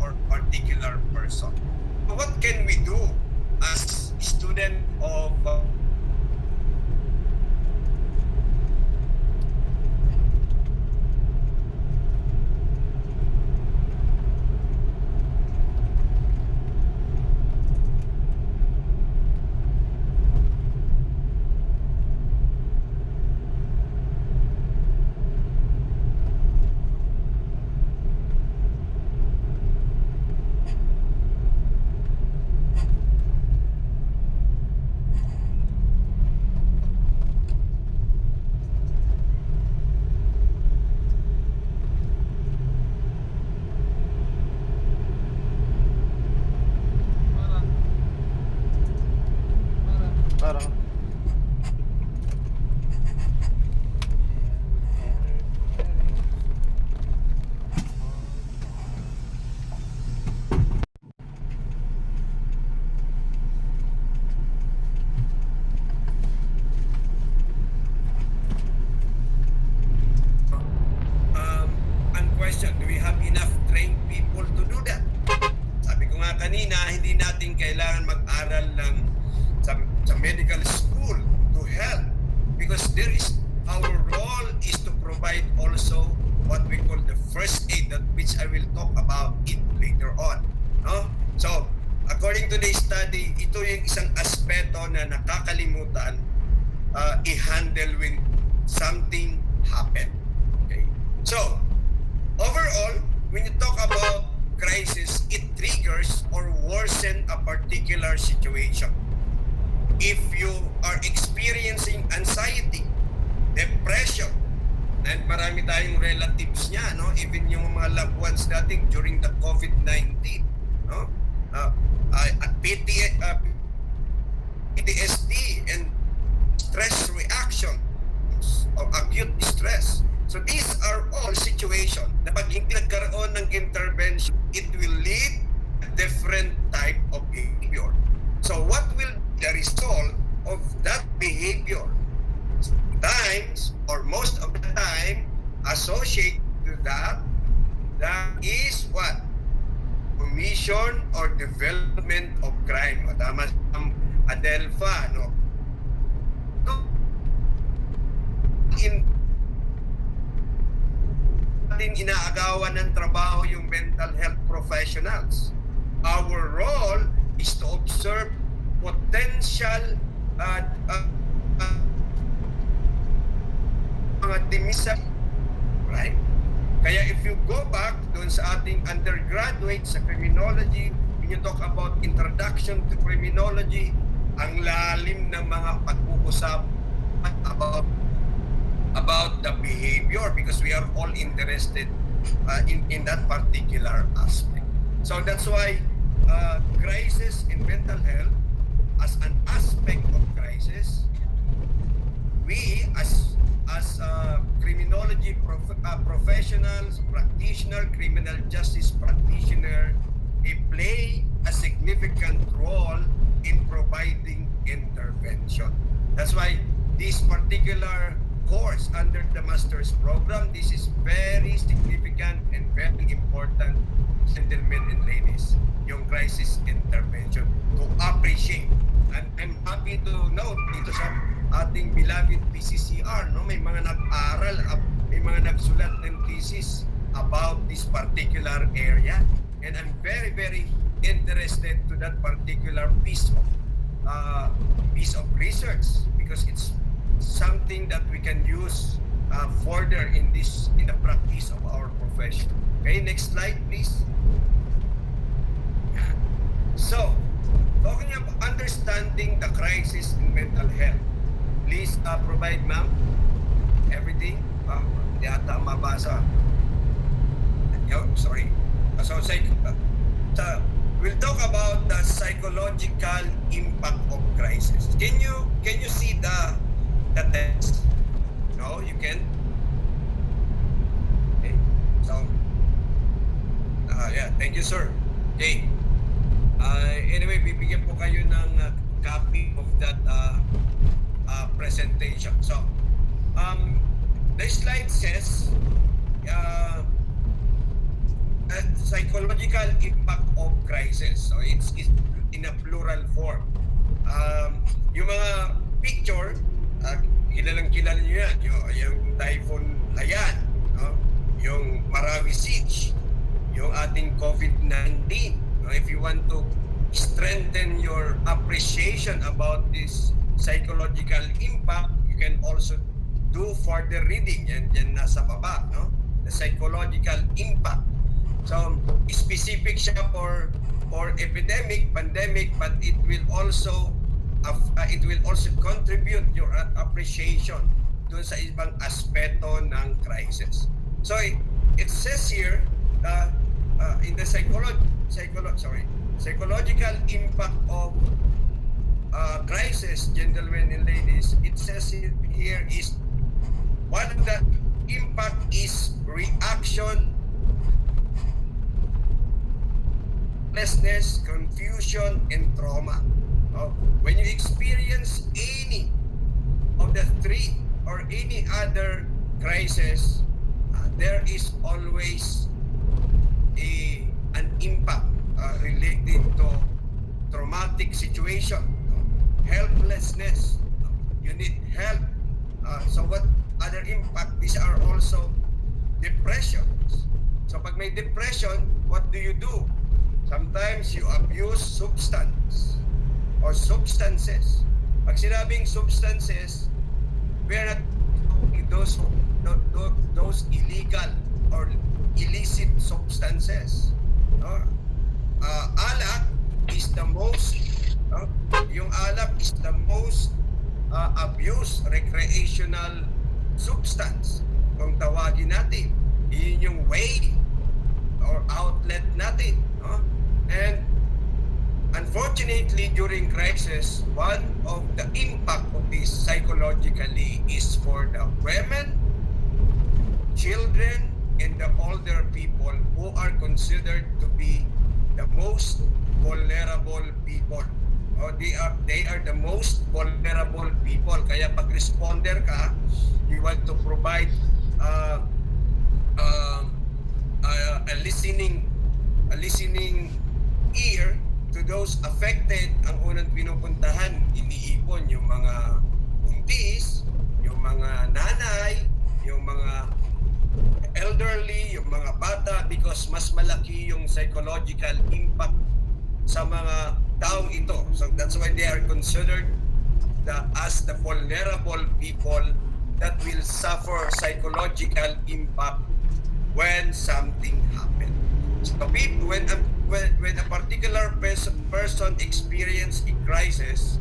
or particular person. What can we do as student of Parang ang question, do we have enough trained people to do that? Sabi ko nga kanina, hindi natin kailangan mag-aral ng sa medical school to help because our role is to provide also what we call the first aid, that which I will talk about it later on. No? So, according to the study, ito yung isang aspeto na nakakalimutan i-handle when something happen. Okay? So, overall, when you talk about crisis, it triggers or worsen a particular situation. If you are experiencing anxiety, depression, and marami tayong relatives niya, no? Even yung mga loved ones natin during the COVID-19, no? PTSD and stress reaction or acute distress. So these are all situations na pag hindi nagkaroon ng intervention, it will lead a different type of behavior. So what will the result of that behavior? Sometimes, or most of the time, associated to that is what? Commission or development of crime. O tama Adelpha, no? In natin inaagawan ng trabaho yung mental health professionals. Our role is to observe potential mga demisal, right? Kaya if you go back doon sa ating undergraduate sa criminology, when you talk about introduction to criminology, ang lalim ng mga pag-uusap about the behavior because we are all interested in that particular aspect. So that's why crisis in mental health as an aspect of crisis, we as criminology professionals, practitioner, criminal justice practitioner, play a significant role in providing intervention. That's why this particular course under the master's program, this is very significant and very important, gentlemen and ladies, yung crisis intervention to appreciate. And I'm happy to note dito sa ating beloved PCCR, no, may mga nag-aral, may mga nagsulat ng thesis about this particular area, and I'm very, very interested to that particular piece of research because it's something that we can use further in the practice of our profession. Okay, next slide, please. So, talking about understanding the crisis in mental health, please provide, ma'am, everything. Hindi ata mabasa. Sorry. So, we'll talk about the psychological impact of crisis. Can you see the text? No, you can. Okay. So, yeah, thank you, sir. Okay. Anyway, bibigyan po kayo ng copy of that presentation. So, the slide says, psychological impact of crisis. So it's in a plural form. Yung mga picture, kilalang-kilala nyo yan, yung Typhoon Haiyan, no? Yung Marawi Siege, yung ating COVID-19. No? If you want to strengthen your appreciation about this psychological impact, you can also do further reading. Yan nasa baba, no? The psychological impact. So, specific siya for epidemic, pandemic, but it will also contribute your appreciation dun sa ibang aspeto ng crisis. So it says here in the psychological impact of crisis, gentlemen and ladies, it says here is one of the impact is reaction, helplessness, confusion, and trauma. When you experience any of the three or any other crisis, there is always an impact related to traumatic situation, helplessness. You need help. So what other impact? These are also depressions. So pag may depression, what do? Sometimes you abuse substance or substances. Pag sinabing substances, we are not talking those illegal or illicit substances. Alak is the most, yung alak is the most abused recreational substance. Kung tawagin natin, yun yung way or outlet natin. And unfortunately, during crisis, one of the impact of this psychologically is for the women, children, and the older people who are considered to be the most vulnerable people. They are the most vulnerable people. Kaya pag responder ka, you want to provide a listening ear to those affected. Ang unang pinupuntahan, iniipon yung mga buntis, yung mga nanay, yung mga elderly, yung mga bata, because mas malaki yung psychological impact sa mga taong ito. So that's why they are considered as the vulnerable people that will suffer psychological impact when something happens. So when a particular person experience a crisis,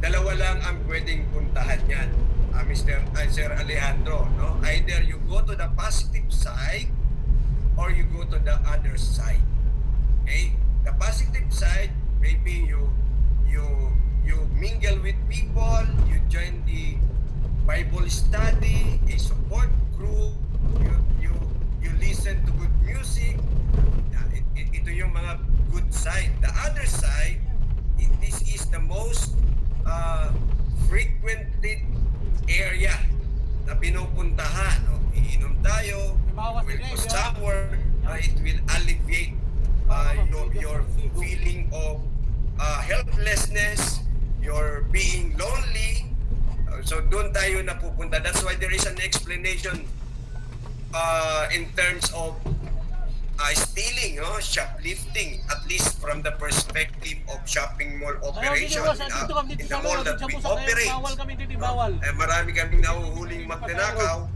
dalawa lang ang pwedeng puntahan yan, Sir Alejandro, no? Either you go to the positive side or you go to the other side. Okay? The positive side, maybe you mingle with people, you join the Bible study, a support group, you listen to good music. Ito yung mga good side. The other side, this is the most frequented area na pinupuntahan. Iinom tayo, will go somewhere, it will alleviate your feeling of helplessness, your being lonely. So doon tayo napupunta. That's why there is an explanation in terms of stealing, shoplifting, at least from the perspective of shopping mall operation in the mall that we operate. Marami kaming nahuhuling magnanakaw.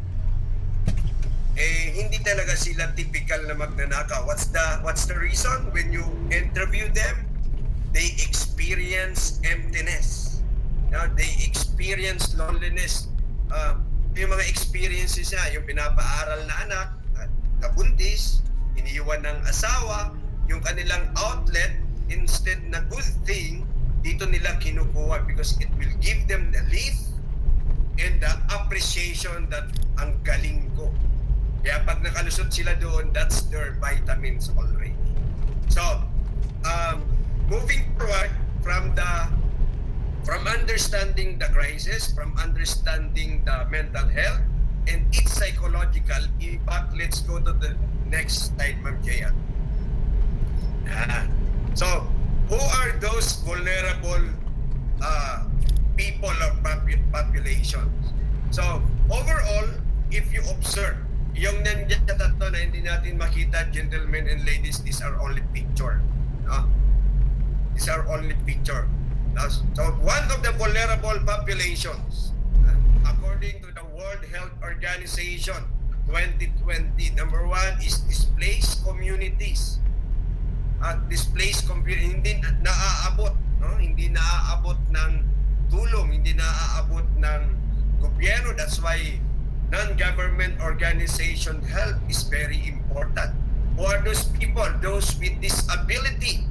Hindi talaga sila typical na magnanakaw. What's the reason? When you interview them, they experience emptiness. They experience loneliness. Yung mga experiences niya, yung pinapaaral na anak, kabuntis, iniiwan ng asawa, yung kanilang outlet, instead na good thing, dito nila kinukuha because it will give them the lift and the appreciation that ang galing ko. Kaya pag nakalusot sila doon, that's their vitamins already. So, moving forward from understanding the crisis, from understanding the mental health and its psychological impact, let's go to the next slide, Ma'am Jaya. Yan. So, who are those vulnerable people or populations? So, overall, if you observe, yung nandiyan na tatlo na hindi natin makita, gentlemen and ladies, these are only picture. No? These are only picture. So, one of the vulnerable populations, according to the World Health Organization 2020, number one is displaced communities. Displaced community, hindi naaabot, no? Hindi naaabot ng tulong, hindi naaabot ng gobyerno. That's why non-government organization help is very important. Who are those people? Those with disability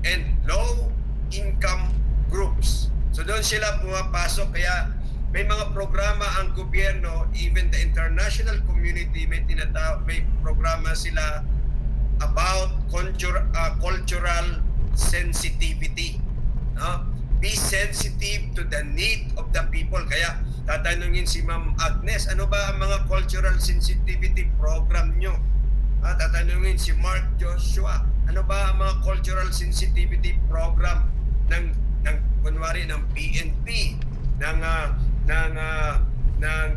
and low-income groups. So doon sila pumapasok. Kaya may mga programa ang gobyerno, even the international community, may programa sila about cultural sensitivity. No? Be sensitive to the need of the people. Kaya tatanungin si Ma'am Agnes, ano ba ang mga cultural sensitivity program nyo? Tatanungin si Mark Joshua, ano ba ang mga cultural sensitivity program ng kunwari ng PNP, ng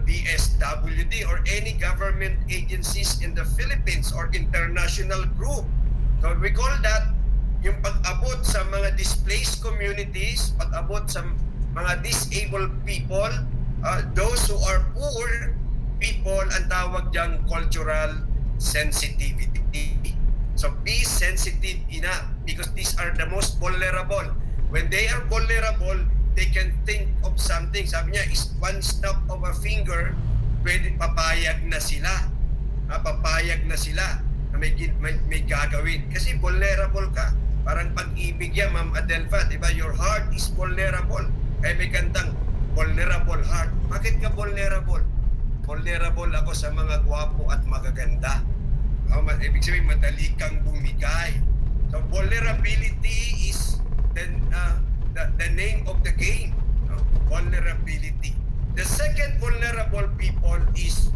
DSWD or any government agencies in the Philippines or international group. So we call that yung pag-abot sa mga displaced communities, pag-abot sa mga disabled people, those who are poor people, ang tawag diyang cultural sensitivity. So be sensitive enough because these are the most vulnerable. When they are vulnerable, they can think of something. Sabi niya, is one snap of a finger, pwede papayag na sila. Papayag na sila na may gagawin. Kasi vulnerable ka. Parang pag-ibig yan, Ma'am Adelfa, di ba? Your heart is vulnerable. Kaya may kantang, vulnerable heart. Bakit ka vulnerable? Vulnerable ako sa mga gwapo at magaganda. Ibig sabihin, madali kang bumigay. So vulnerability is the name of the game. Vulnerability. The second vulnerable people is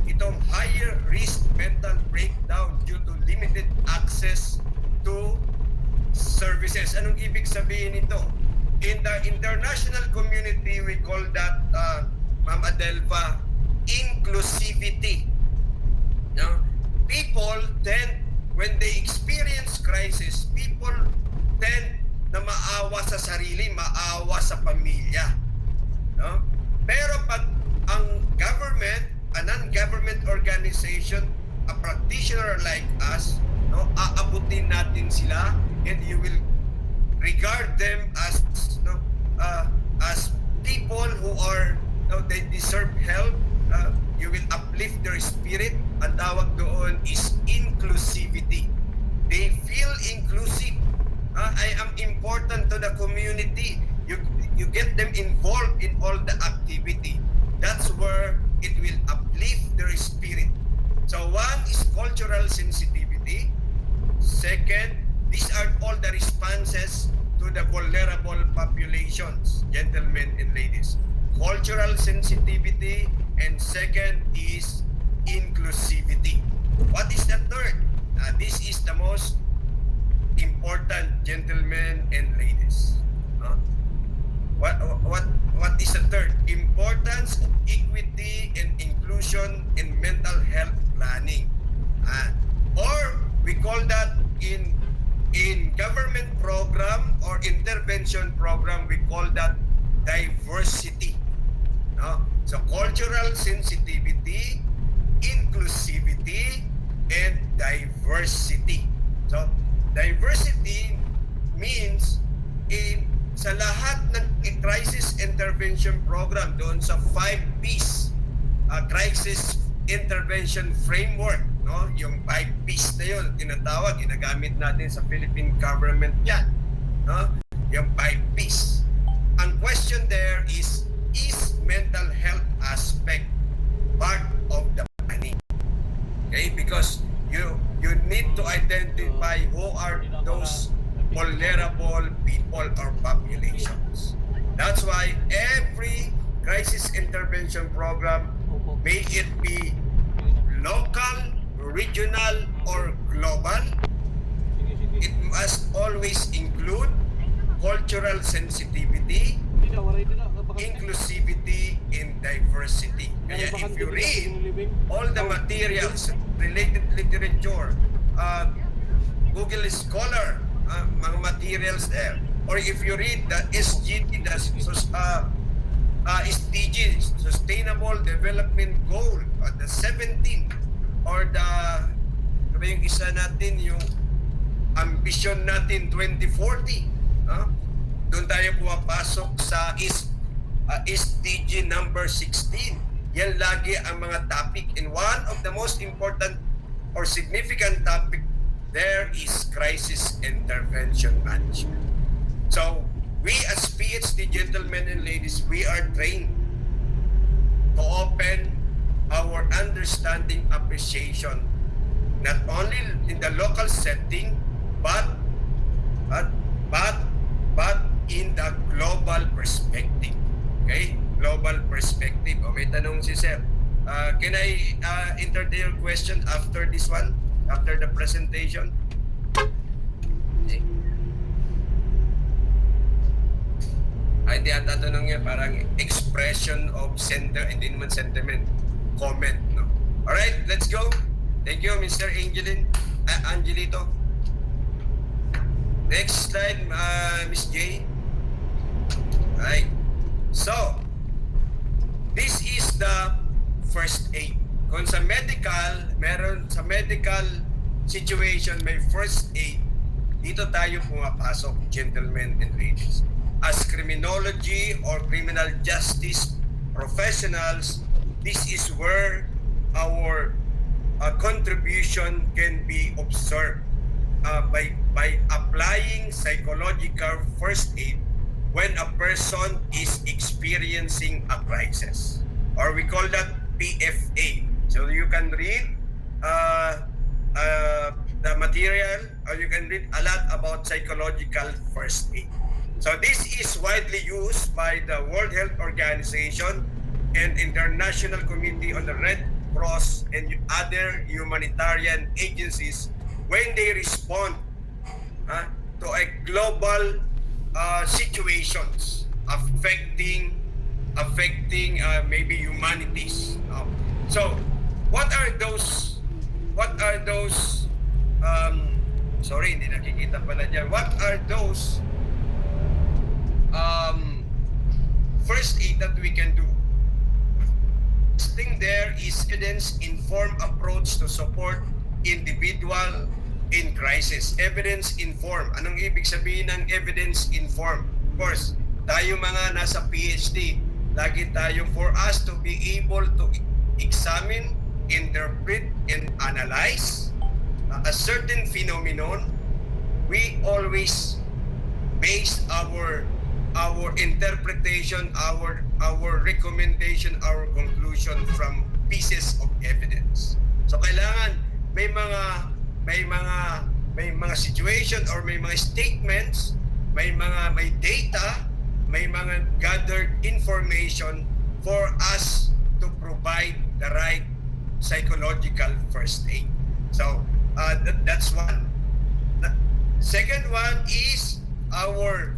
itong higher risk mental breakdown due to limited access to services. Anong ibig sabihin nito? In the international community, we call that, Ma'am Adelfa, inclusivity. No? People tend, when they experience crisis, people tend na maawa sa sarili, maawa sa pamilya. No? Pero pag ang government, a non-government organization, a practitioner like us, no, aabutin natin sila and you will regard them as as people who are they deserve help. You will uplift their spirit. Ang tawag doon is inclusivity. They feel inclusive. I am important to the community. You get them involved in all the activity. That's where it will uplift their spirit. So one is cultural sensitivity. Second, these are all the responses to the vulnerable populations, gentlemen and ladies. Cultural sensitivity, and second is inclusivity. What is the third? This is the most important, gentlemen and ladies. What is the third? Importance of equity and inclusion in mental health planning. Or we call that in government program or intervention program, we call that diversity. No? So cultural sensitivity, inclusivity, and diversity. So diversity means sa lahat ng crisis intervention program doon sa 5 P's crisis intervention framework, no? Yung 5 P's na yun, tinatawag, ginagamit natin sa Philippine government yan, no? Yung 5 P's. Ang question there is mental health aspect part of the planning? Okay, because you need to identify who are those vulnerable people or populations. That's why every crisis intervention program, may it be local, regional, or global, must always include cultural sensitivity, inclusivity, and diversity. Kaya if you read all the materials, related literature, Google Scholar, mga materials there, or if you read the SDG, SDG, Sustainable Development Goal, the 17, or the, ano yung isa natin, yung ambition natin 2040, doon tayo pumapasok sa SDG number 16. Yan lagi ang mga topic, and one of the most important or significant topic there is crisis intervention management. So we as PhD gentlemen and ladies, we are trained to open our understanding appreciation not only in the local setting but in the global perspective. Okay? Global perspective. O, may tanong si Sir. Can I entertain your question after this one? After the presentation? Okay. Hindi ata tanong niya, parang expression of hindi naman sentiment. Comment, no? Alright, let's go. Thank you, Mr. Angelito. Next slide, Miss J. Right. So, this is the first aid. Kung sa medical, meron sa medical situation, may first aid. Dito tayo pumapasok, gentlemen and ladies. As criminology or criminal justice professionals, this is where our contribution can be observed by applying psychological first aid when a person is experiencing a crisis, or we call that PFA. So you can read the material, or you can read a lot about psychological first aid. So this is widely used by the World Health Organization and International Committee on the Red Cross and other humanitarian agencies when they respond to a global situations affecting maybe humanities. So what are those sorry, hindi nakikita pala dyan. What are those first aid that we can do? First thing there is evidence-informed approach to support individual in crisis. Evidence-informed. Anong ibig sabihin ng evidence-informed? Of course, tayo mga nasa PhD, lagi tayo, for us to be able to examine, interpret, and analyze a certain phenomenon, we always base our interpretation, our recommendation, our conclusion from pieces of evidence. So kailangan may mga situation or may mga statements, may data, may mga gathered information for us to provide the right psychological first aid. So that's one. Second one is our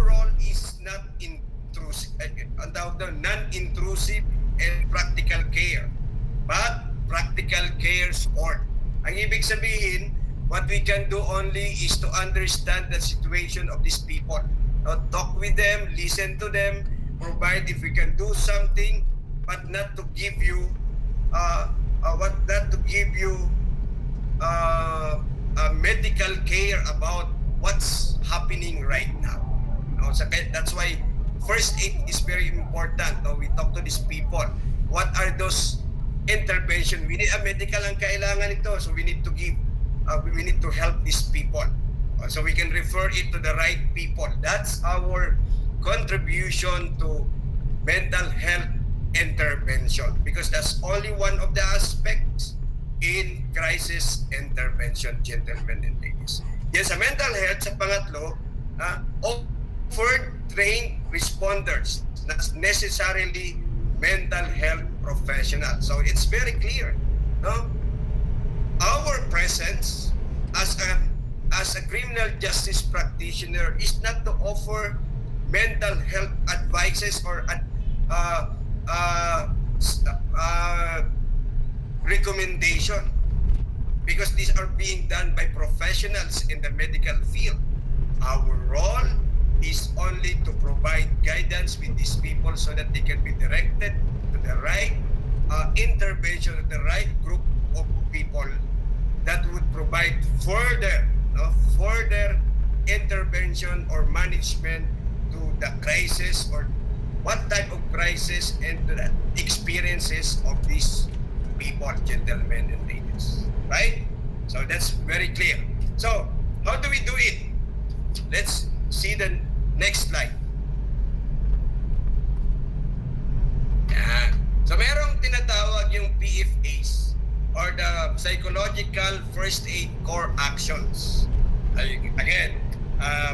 role is not intrusive, non-intrusive and practical care, but practical care support. Ang ibig sabihin, what we can do only is to understand the situation of these people. Talk with them, listen to them, provide if we can do something, but not to give you medical care about what's happening right now. So that's why first aid is very important. We talk to these people. What are those intervention? We need a medical ang kailangan ito, so we need to give. We need to help these people, so we can refer it to the right people. That's our contribution to mental health intervention, because that's only one of the aspects in crisis intervention, gentlemen and ladies. Yes, sa mental health, sa pangatlo, offered trained responders, not necessarily mental health professionals. So it's very clear, no? Our presence as as a criminal justice practitioner is not to offer mental health advices or recommendation, because these are being done by professionals in the medical field. Our role is only to provide guidance with these people so that they can be directed to the right intervention, to the right group of people that would provide further intervention or management to the crisis, or what type of crisis, and to the experiences of these people, gentlemen and ladies. Right? So that's very clear. So how do we do it? Let's see the next slide. Yan. So merong tinatawag yung PFAs, or the Psychological First Aid Core Actions. Again,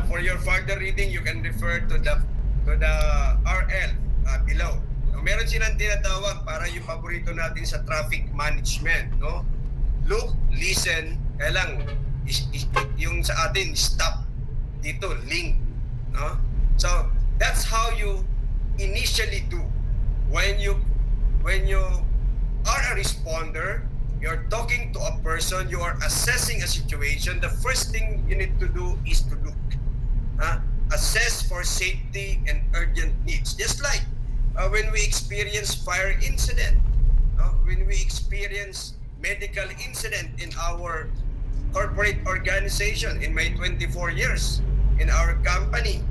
for your further reading, you can refer to the RL below. So, meron silang tinatawag, para yung paborito natin sa traffic management, no? Look, listen, kailang yung sa atin stop, dito link, no? So that's how you initially do when you are a responder. You're talking to a person, you are assessing a situation. The first thing you need to do is to look, assess for safety and urgent needs. Just like when we experience fire incident, when we experience medical incident in our corporate organization. In my 24 years in our company,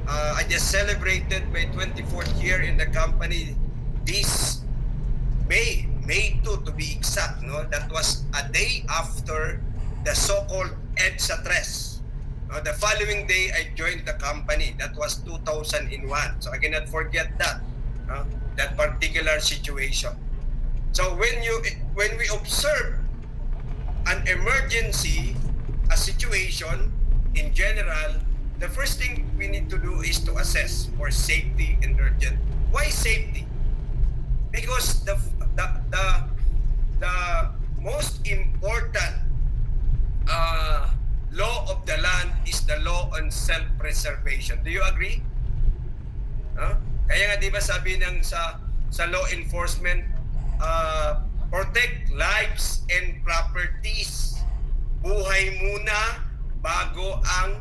I just celebrated my 24th year in the company this May 2 to be exact, no? That was a day after the so-called EDSA Tres. The following day, I joined the company. That was 2001. So I cannot forget that, that particular situation. So when we observe an emergency, a situation in general, the first thing we need to do is to assess for safety and urgent. Why safety? Because the most important law of the land is the law on self-preservation. Do you agree? Kaya nga, di ba sabi ng sa law enforcement, protect lives and properties. Buhay muna bago ang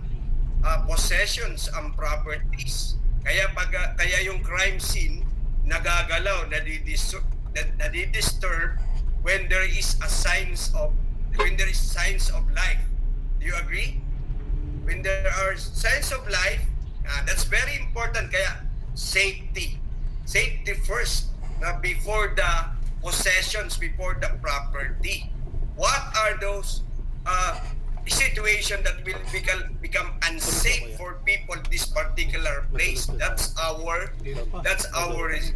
possessions, ang properties. Kaya kaya yung crime scene nagagalaw, nadidisturb when there is signs of life. Do you agree? When there are signs of life, that's very important. Kaya safety first, before the possessions, before the property. What are those situation that will become unsafe for people in this particular place? That's our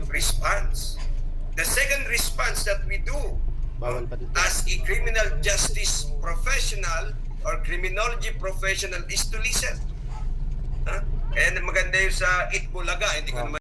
response. The second response that we do as a criminal justice professional or criminology professional is to listen. Kaya maganda yung sa Itbulaga, hindi ko naman